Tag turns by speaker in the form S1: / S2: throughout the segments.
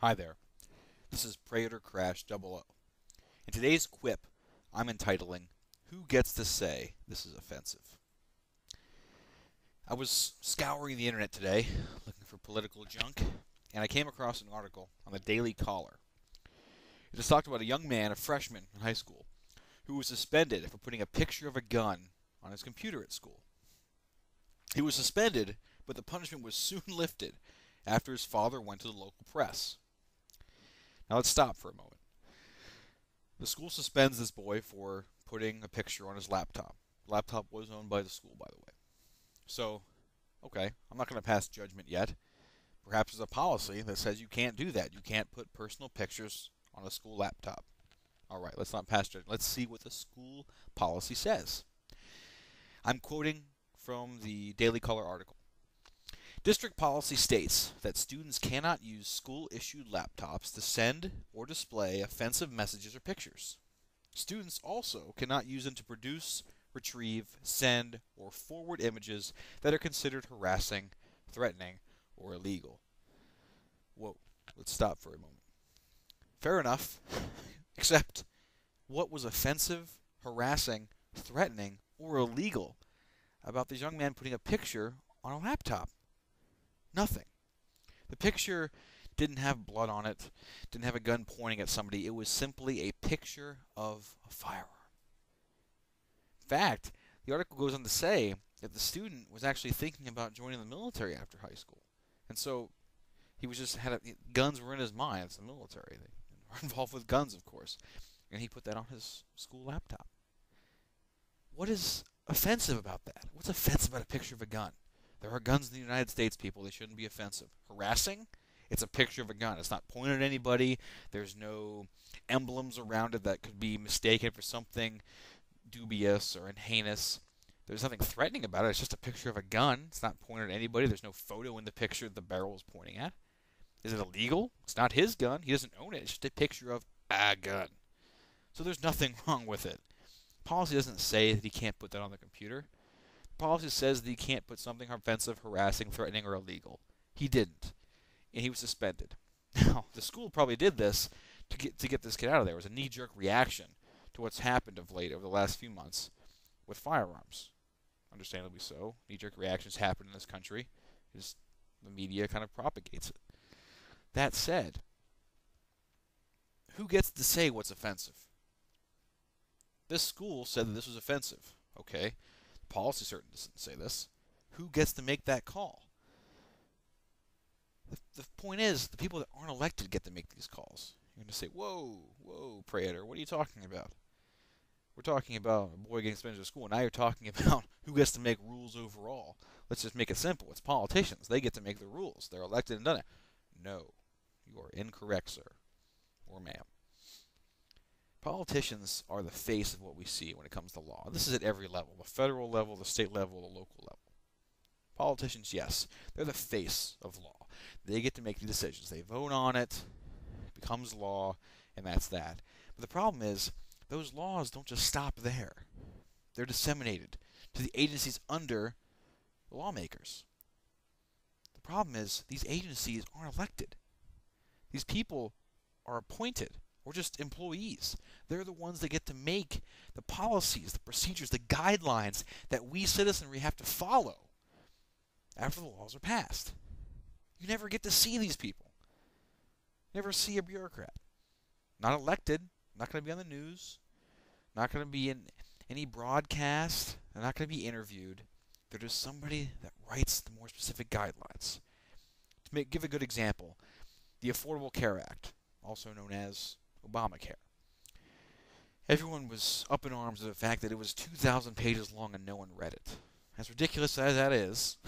S1: Hi there, this is Praetor Crash 00. In today's quip, I'm entitling, Who Gets to Say This Is Offensive? I was scouring the internet today, looking for political junk, and I came across an article on the Daily Caller. It just talked about a young man, a freshman in high school, who was suspended for putting a picture of a gun on his computer at school. He was suspended, but the punishment was soon lifted after his father went to the local press. Now let's stop for a moment. The school suspends this boy for putting a picture on his laptop. The laptop was owned by the school, by the way. So, okay, I'm not going to pass judgment yet. Perhaps there's a policy that says you can't do that. You can't put personal pictures on a school laptop. All right, let's not pass judgment. Let's see what the school policy says. I'm quoting from the Daily Caller article. District policy states that students cannot use school-issued laptops to send or display offensive messages or pictures. Students also cannot use them to produce, retrieve, send, or forward images that are considered harassing, threatening, or illegal. Whoa, let's stop for a moment. Fair enough, except what was offensive, harassing, threatening, or illegal about this young man putting a picture on a laptop? Nothing. The picture didn't have blood on it, didn't have a gun pointing at somebody. It was simply a picture of a firearm. In fact, the article goes on to say that the student was actually thinking about joining the military after high school. And so he was just guns were in his mind. It's the military. They are involved with guns, of course. And he put that on his school laptop. What is offensive about that? What's offensive about a picture of a gun? There are guns in the United States, people. They shouldn't be offensive. Harassing? It's a picture of a gun. It's not pointed at anybody. There's no emblems around it that could be mistaken for something dubious or heinous. There's nothing threatening about it. It's just a picture of a gun. It's not pointed at anybody. There's no photo in the picture the barrel is pointing at. Is it illegal? It's not his gun. He doesn't own it. It's just a picture of a gun. So there's nothing wrong with it. Policy doesn't say that he can't put that on the computer. Policy says that he can't put something offensive, harassing, threatening, or illegal. He didn't, and he was suspended. Now, the school probably did this to get this kid out of there. It was a knee-jerk reaction to what's happened of late over the last few months with firearms. Understandably so. Knee-jerk reactions happen in this country. Just the media kind of propagates it. That said, who gets to say what's offensive? This school said that this was offensive. Okay. Policy certainly doesn't say this. Who gets to make that call? The point is, the people that aren't elected get to make these calls. You're going to say, whoa, Praetor, what are you talking about? We're talking about a boy getting suspended from school. Now you're talking about who gets to make rules overall. Let's just make it simple. It's politicians. They get to make the rules. They're elected and done it. No, you are incorrect, sir or ma'am. Politicians are the face of what we see when it comes to law. This is at every level, the federal level, the state level, the local level. Politicians, yes, they're the face of law. They get to make the decisions. They vote on it, it becomes law, and that's that. But the problem is, those laws don't just stop there. They're disseminated to the agencies under the lawmakers. The problem is, these agencies aren't elected. These people are appointed. Or just employees. They're the ones that get to make the policies, the procedures, the guidelines that we citizenry have to follow after the laws are passed. You never get to see these people. You never see a bureaucrat. Not elected, not going to be on the news, not going to be in any broadcast, they're not going to be interviewed. They're just somebody that writes the more specific guidelines. To give a good example, the Affordable Care Act, also known as Obamacare. Everyone was up in arms at the fact that it was 2,000 pages long and no one read it. As ridiculous as that is,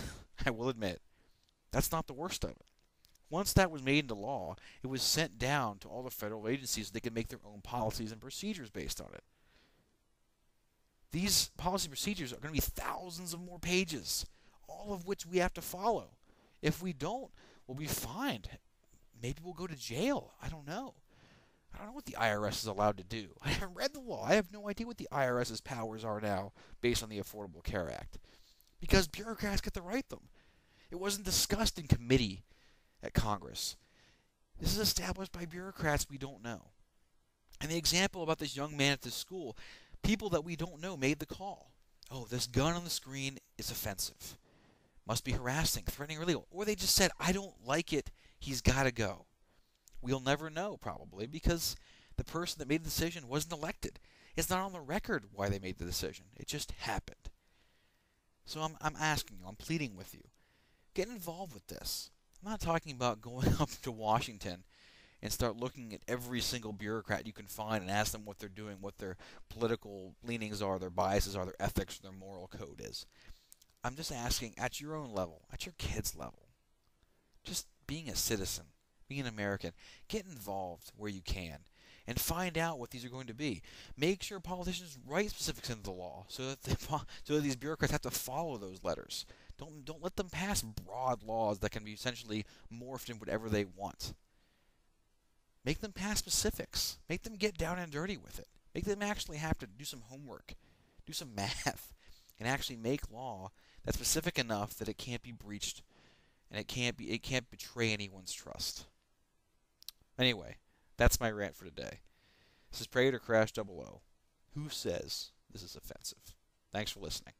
S1: I will admit, that's not the worst of it. Once that was made into law, it was sent down to all the federal agencies so they could make their own policies and procedures based on it. These policy procedures are going to be thousands of more pages, all of which we have to follow. If we don't, we'll be fined. Maybe we'll go to jail. I don't know. I don't know what the IRS is allowed to do. I haven't read the law. I have no idea what the IRS's powers are now based on the Affordable Care Act. Because bureaucrats get to write them. It wasn't discussed in committee at Congress. This is established by bureaucrats we don't know. And the example about this young man at this school, people that we don't know made the call. Oh, this gun on the screen is offensive. Must be harassing, threatening, or illegal. Or they just said, I don't like it, he's got to go. We'll never know, probably, because the person that made the decision wasn't elected. It's not on the record why they made the decision. It just happened. So I'm asking you, I'm pleading with you, get involved with this. I'm not talking about going up to Washington and start looking at every single bureaucrat you can find and ask them what they're doing, what their political leanings are, their biases are, their ethics, their moral code is. I'm just asking at your own level, at your kids' level, just being a citizen, being an American, get involved where you can and find out what these are going to be. Make sure politicians write specifics into the law so that these bureaucrats have to follow those letters. Don't let them pass broad laws that can be essentially morphed in whatever they want. Make them pass specifics. Make them get down and dirty with it. Make them actually have to do some homework, do some math, and actually make law that's specific enough that it can't be breached and it can't betray anyone's trust. Anyway, that's my rant for today. This is Prayer to Crash 00. Who says this is offensive? Thanks for listening.